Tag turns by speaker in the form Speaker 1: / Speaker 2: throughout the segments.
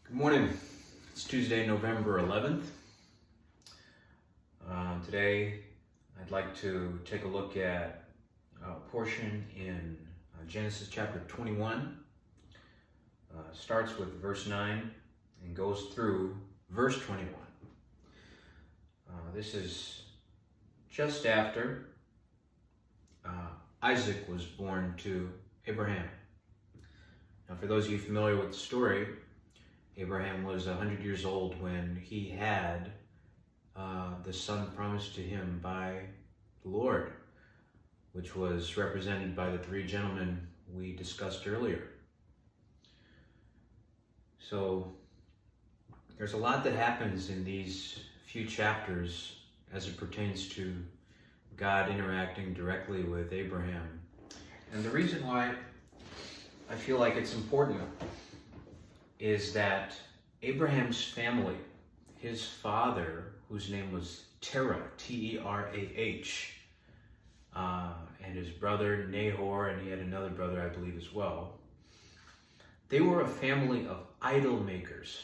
Speaker 1: Good morning. It's Tuesday, November 11th. Today, I'd like to take a look at a portion in Genesis chapter 21. Starts with verse 9 and goes through verse 21. This is just after Isaac was born to Abraham. Now, for those of you familiar with the story, Abraham was 100 years old when he had the son promised to him by the Lord, which was represented by the three gentlemen we discussed earlier. So there's a lot that happens in these few chapters as it pertains to God interacting directly with Abraham. And the reason why I feel like it's important is that Abraham's family, his father, whose name was Terah, T-E-R-A-H, and his brother Nahor, and he had another brother, I believe, as well, they were a family of idol makers.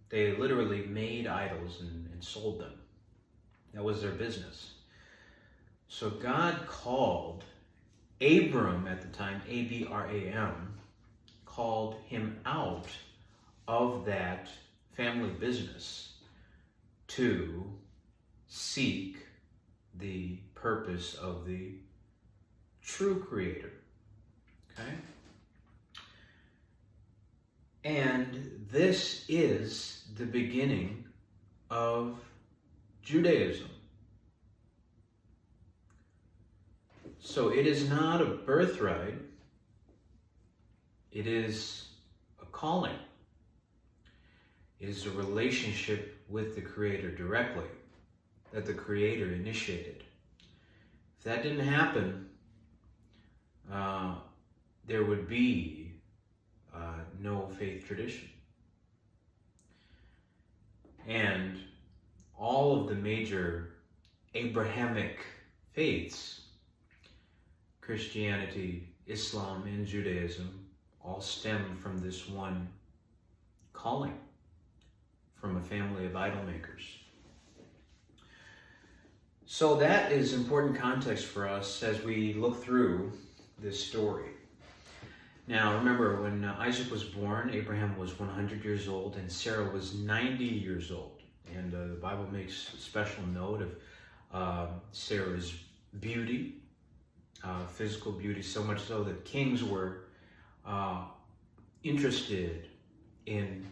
Speaker 1: They literally made idols and sold them. That was their business. So God called Abram at the time, A-B-R-A-M, called him out of that family business to seek the purpose of the true Creator. Okay? And this is the beginning of Judaism. So it is not a birthright, it is a calling. It is a relationship with the Creator directly that the Creator initiated. If that didn't happen, there would be no faith tradition. And all of the major Abrahamic faiths, Christianity, Islam, and Judaism, all stem from this one calling from a family of idol makers. So that is important context for us as we look through this story. Now, remember, when Isaac was born, Abraham was 100 years old and Sarah was 90 years old. And the Bible makes special note of Sarah's beauty, physical beauty, so much so that kings were interested in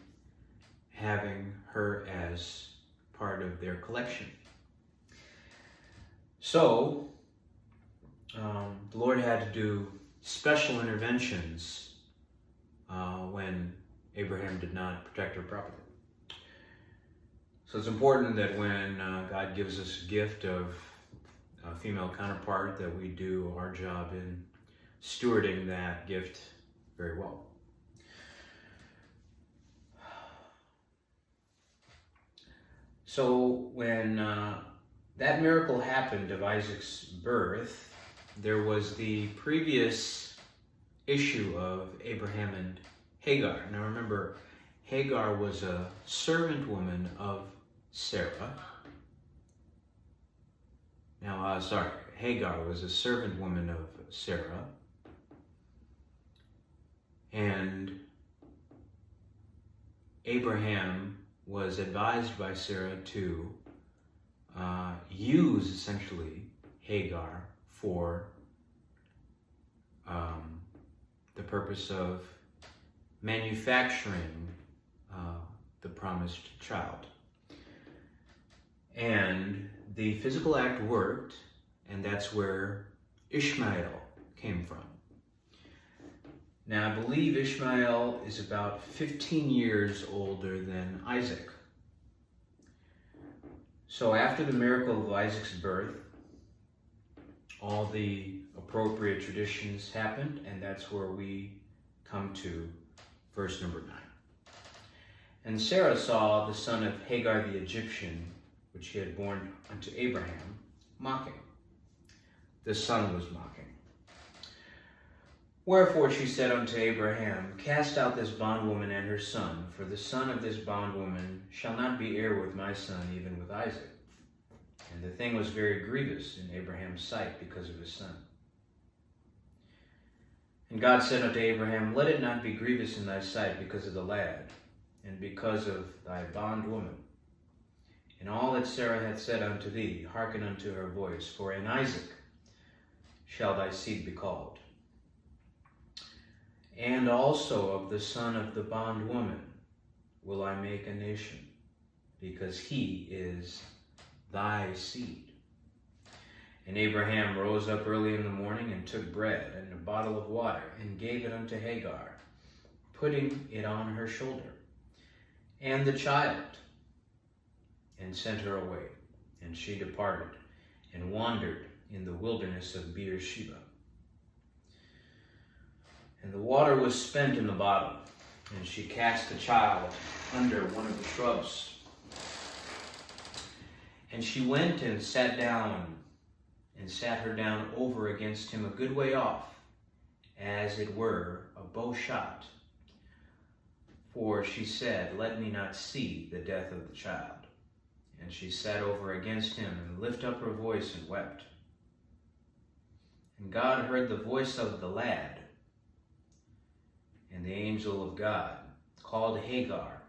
Speaker 1: having her as part of their collection. So, the Lord had to do special interventions when Abraham did not protect her properly. So it's important that when God gives us a gift of a female counterpart, that we do our job in stewarding that gift very well. So when that miracle happened of Isaac's birth, there was the previous issue of Abraham and Hagar. Now remember, Hagar was a servant woman of Sarah. Hagar was a servant woman of Sarah. And Abraham was advised by Sarah to use, essentially, Hagar for the purpose of manufacturing the promised child. And the physical act worked, and that's where Ishmael came from. Now, I believe Ishmael is about 15 years older than Isaac. So after the miracle of Isaac's birth, all the appropriate traditions happened, and that's where we come to verse number 9. And Sarah saw the son of Hagar the Egyptian, which he had borne unto Abraham, mocking. The son was mocking. Wherefore she said unto Abraham, Cast out this bondwoman and her son, for the son of this bondwoman shall not be heir with my son, even with Isaac. And the thing was very grievous in Abraham's sight because of his son. And God said unto Abraham, Let it not be grievous in thy sight because of the lad, and because of thy bondwoman. And all that Sarah hath said unto thee, hearken unto her voice, for in Isaac shall thy seed be called. And also of the son of the bondwoman will I make a nation, because he is thy seed. And Abraham rose up early in the morning and took bread and a bottle of water and gave it unto Hagar, putting it on her shoulder, and the child, and sent her away. And she departed and wandered in the wilderness of Beersheba. And the water was spent in the bottle, and she cast the child under one of the shrubs. And she went and sat her down over against him a good way off, as it were a bow shot. For she said, Let me not see the death of the child. And she sat over against him, and lifted up her voice, and wept. And God heard the voice of the lad. And the angel of God called Hagar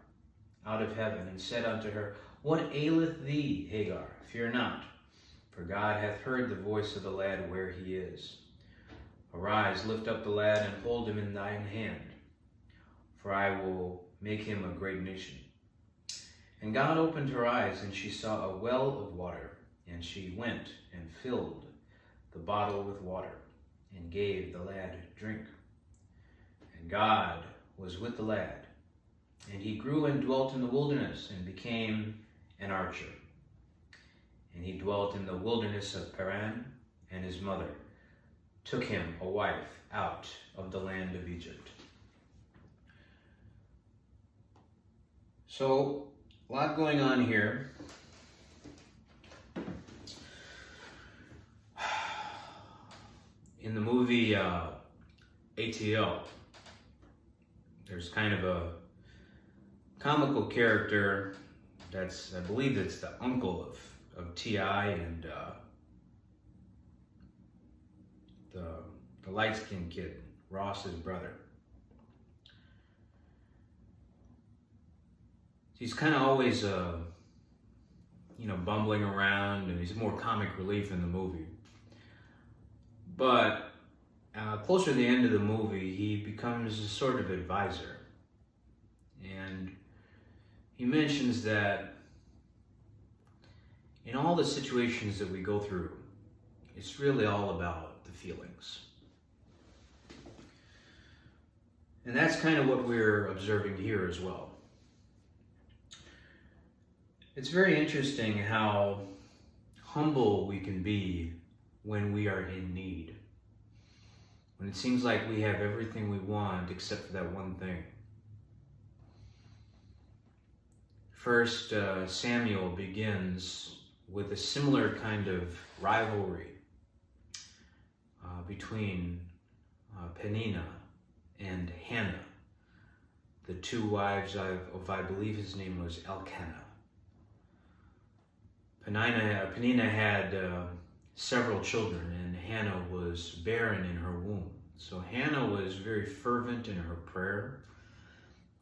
Speaker 1: out of heaven, and said unto her, What aileth thee, Hagar? Fear not, for God hath heard the voice of the lad where he is. Arise, lift up the lad, and hold him in thine hand, for I will make him a great nation. And God opened her eyes, and she saw a well of water, and she went and filled the bottle with water, and gave the lad drink. And God was with the lad, and he grew and dwelt in the wilderness, and became an archer. And he dwelt in the wilderness of Paran, and his mother took him a wife out of the land of Egypt. So, a lot going on here. In the movie ATL, there's kind of a comical character that's, I believe it's the uncle of T.I. and the light-skinned kid, Ross's brother. He's kind of always, bumbling around, and he's more comic relief in the movie. But closer to the end of the movie, he becomes a sort of advisor. And he mentions that in all the situations that we go through, it's really all about the feelings. And that's kind of what we're observing here as well. It's very interesting how humble we can be when we are in need. When it seems like we have everything we want except for that one thing. First, Samuel begins with a similar kind of rivalry between Peninnah and Hannah, the two wives of I believe his name was Elkanah. Peninnah had several children, and Hannah was barren in her womb. So Hannah was very fervent in her prayer,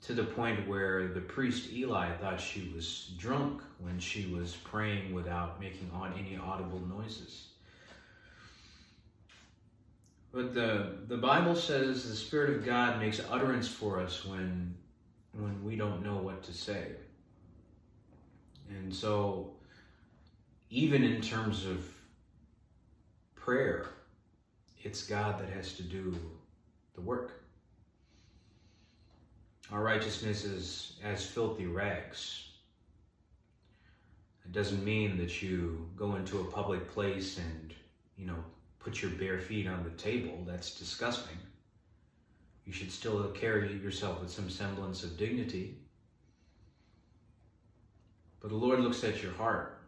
Speaker 1: to the point where the priest Eli thought she was drunk when she was praying without making any audible noises. But the Bible says the Spirit of God makes utterance for us when we don't know what to say. And so, even in terms of prayer, it's God that has to do the work. Our righteousness is as filthy rags. It doesn't mean that you go into a public place and, put your bare feet on the table. That's disgusting. You should still carry yourself with some semblance of dignity. But the Lord looks at your heart.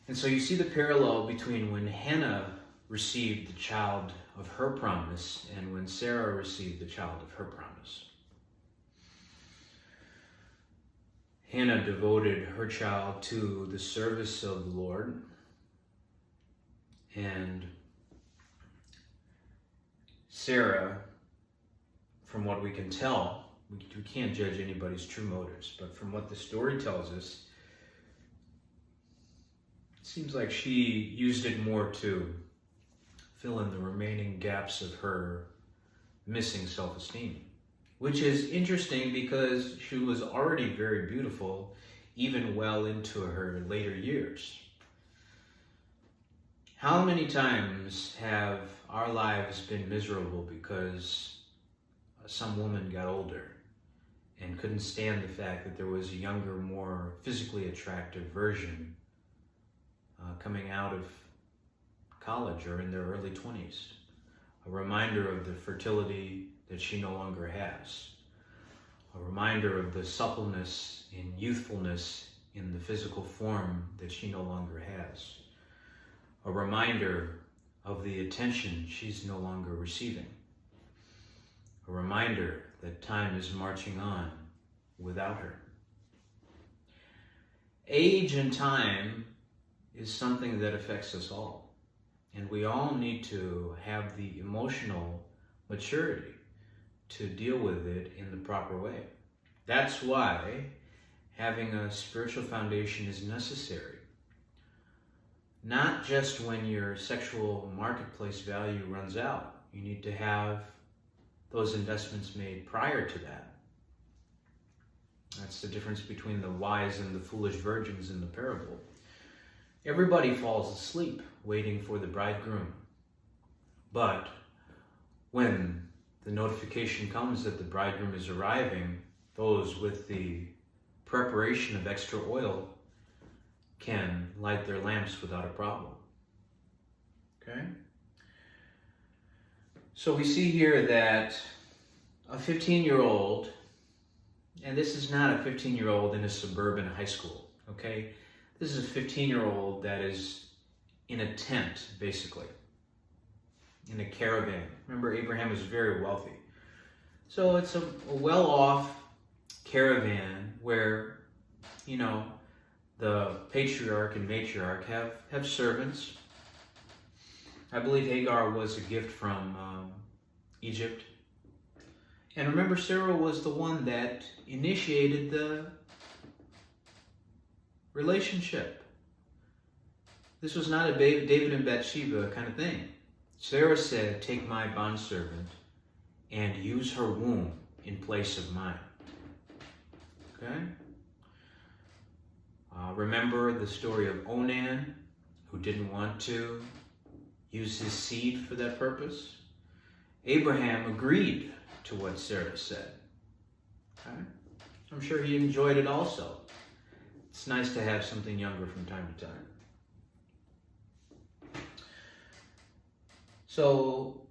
Speaker 1: And so you see the parallel between when Hannah received the child of her promise and when Sarah received the child of her promise. Hannah devoted her child to the service of the Lord, and Sarah, from what we can tell, we can't judge anybody's true motives, but from what the story tells us, it seems like she used it more to fill in the remaining gaps of her missing self-esteem. Which is interesting because she was already very beautiful, even well into her later years. How many times have our lives been miserable because some woman got older and couldn't stand the fact that there was a younger, more physically attractive version coming out of college or in their early 20s? A reminder of the fertility that she no longer has. A reminder of the suppleness and youthfulness in the physical form that she no longer has. A reminder of the attention she's no longer receiving. A reminder that time is marching on without her. Age and time is something that affects us all. And we all need to have the emotional maturity to deal with it in the proper way. That's why having a spiritual foundation is necessary. Not just when your sexual marketplace value runs out. You need to have those investments made prior to that. That's the difference between the wise and the foolish virgins in the parable. Everybody falls asleep waiting for the bridegroom. But when the notification comes that the bridegroom is arriving, those with the preparation of extra oil can light their lamps without a problem. Okay? So we see here that a 15-year-old, and this is not a 15-year-old in a suburban high school, okay? This is a 15-year-old that is in a tent, basically, in a caravan. Remember, Abraham was very wealthy. So it's a well-off caravan where, you know, the patriarch and matriarch have servants. I believe Hagar was a gift from Egypt. And remember, Sarah was the one that initiated the relationship. This was not a David and Bathsheba kind of thing. Sarah said, "Take my bondservant and use her womb in place of mine." Okay? Remember the story of Onan, who didn't want to use his seed for that purpose? Abraham agreed to what Sarah said. Okay? I'm sure he enjoyed it also. It's nice to have something younger from time to time. So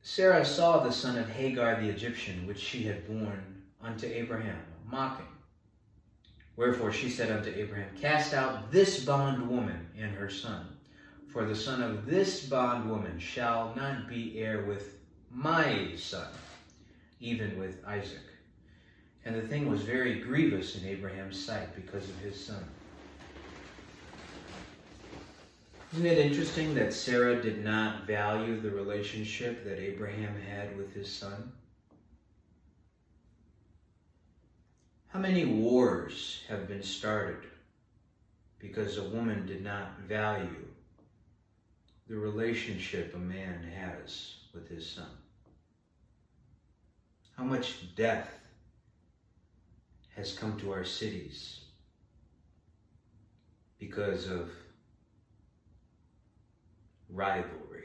Speaker 1: Sarah saw the son of Hagar the Egyptian, which she had borne unto Abraham, mocking. Wherefore she said unto Abraham, "Cast out this bondwoman and her son, for the son of this bondwoman shall not be heir with my son, even with Isaac." And the thing was very grievous in Abraham's sight because of his son. Isn't it interesting that Sarah did not value the relationship that Abraham had with his son? How many wars have been started because a woman did not value the relationship a man has with his son? How much death has come to our cities because of rivalry?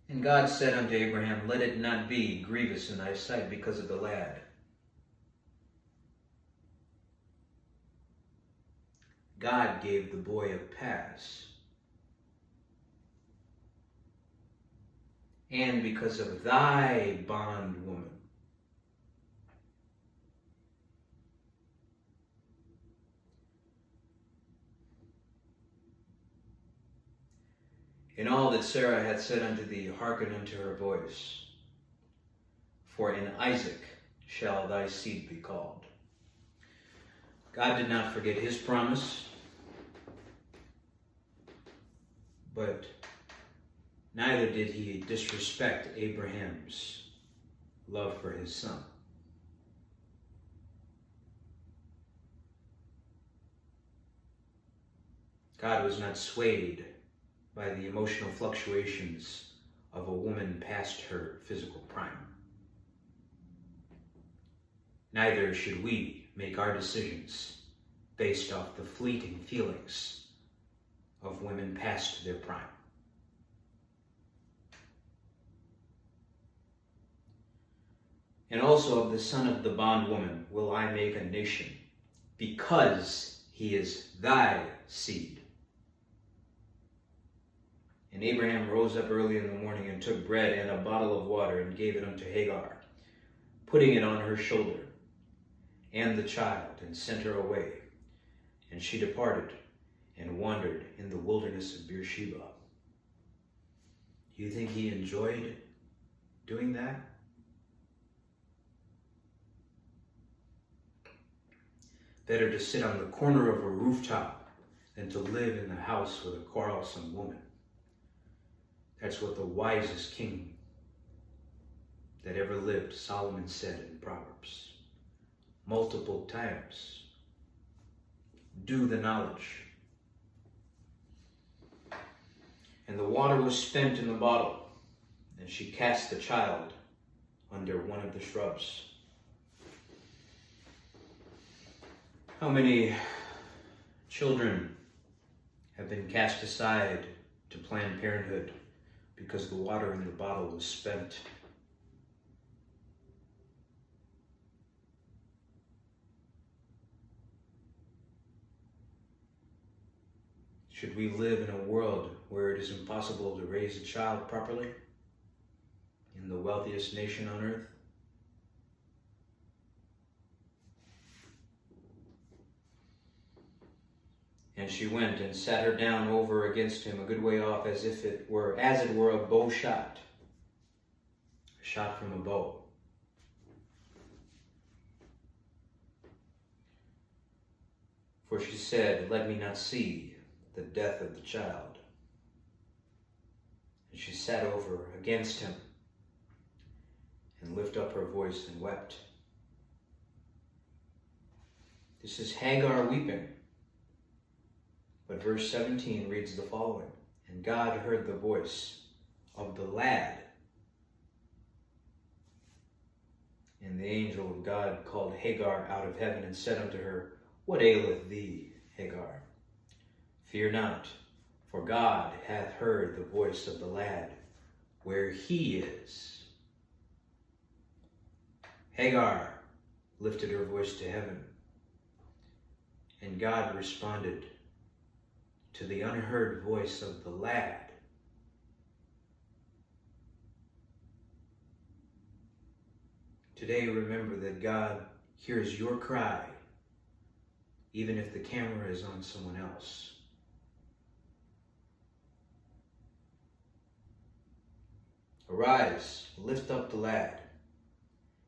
Speaker 1: And God said unto Abraham, "Let it not be grievous in thy sight because of the lad." God gave the boy a pass. And because of thy bondwoman, In all that Sarah hath said unto thee, hearken unto her voice. For in Isaac shall thy seed be called. God did not forget his promise, but neither did he disrespect Abraham's love for his son. God was not swayed by the emotional fluctuations of a woman past her physical prime. Neither should we make our decisions based off the fleeting feelings of women past their prime. And also of the son of the bondwoman will I make a nation, because he is thy seed. And Abraham rose up early in the morning and took bread and a bottle of water and gave it unto Hagar, putting it on her shoulder, and the child, and sent her away. And she departed and wandered in the wilderness of Beersheba. Do you think he enjoyed doing that? Better to sit on the corner of a rooftop than to live in the house with a quarrelsome woman. That's what the wisest king that ever lived, Solomon, said in Proverbs multiple times. Do the knowledge. And the water was spent in the bottle, and she cast the child under one of the shrubs. How many children have been cast aside to Planned Parenthood because the water in the bottle was spent? Should we live in a world where it is impossible to raise a child properly in the wealthiest nation on earth? And she went and sat her down over against him a good way off, as it were a bow shot, a shot from a bow. For she said, let me not see the death of the child. And she sat over against him and lifted up her voice and wept. This is Hagar weeping. But verse 17 reads the following. And God heard the voice of the lad. And the angel of God called Hagar out of heaven and said unto her, what aileth thee, Hagar? Fear not, for God hath heard the voice of the lad where he is. Hagar lifted her voice to heaven, and God responded to the unheard voice of the lad. Today, remember that God hears your cry, even if the camera is on someone else. Arise, lift up the lad,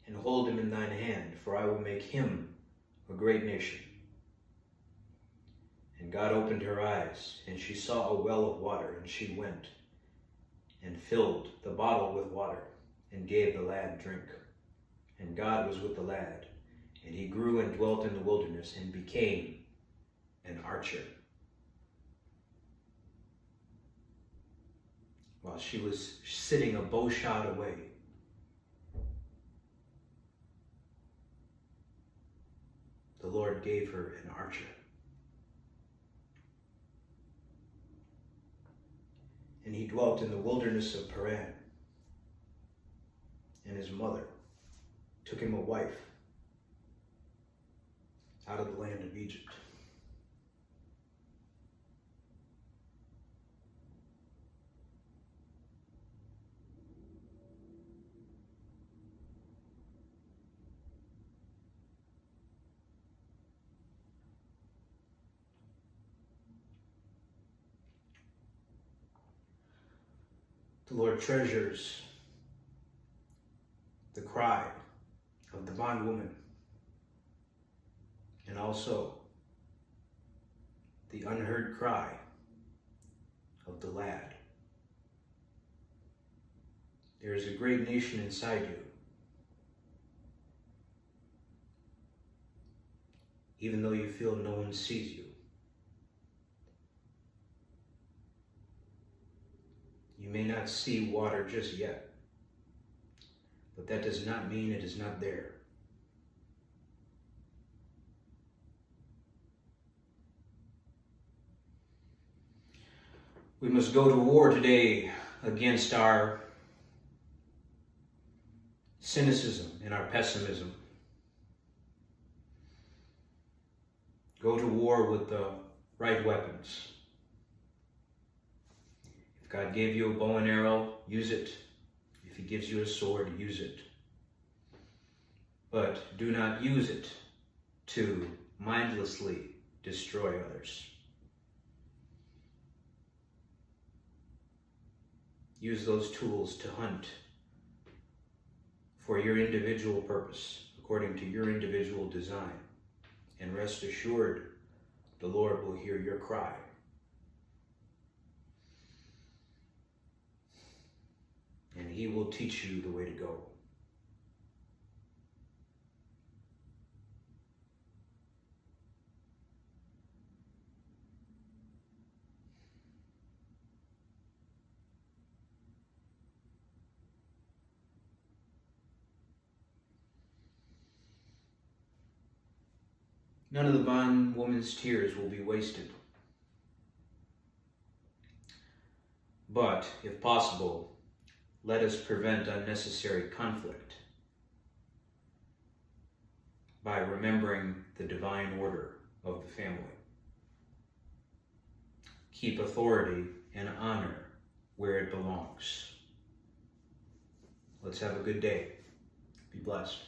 Speaker 1: and hold him in thine hand, for I will make him a great nation. And God opened her eyes, and she saw a well of water, and she went and filled the bottle with water, and gave the lad drink. And God was with the lad, and he grew and dwelt in the wilderness, and became an archer. While she was sitting a bow shot away, the Lord gave her an archer. And he dwelt in the wilderness of Paran. And his mother took him a wife out of the land of Egypt. The Lord treasures the cry of the bondwoman and also the unheard cry of the lad. There is a great nation inside you. Even though you feel no one sees you. You may not see water just yet, but that does not mean it is not there. We must go to war today against our cynicism and our pessimism. Go to war with the right weapons. If God gave you a bow and arrow, use it. If He gives you a sword, use it. But do not use it to mindlessly destroy others. Use those tools to hunt for your individual purpose, according to your individual design. And rest assured, the Lord will hear your cry. And He will teach you the way to go. None of the bondwoman's tears will be wasted. But, if possible, let us prevent unnecessary conflict by remembering the divine order of the family. Keep authority and honor where it belongs. Let's have a good day. Be blessed.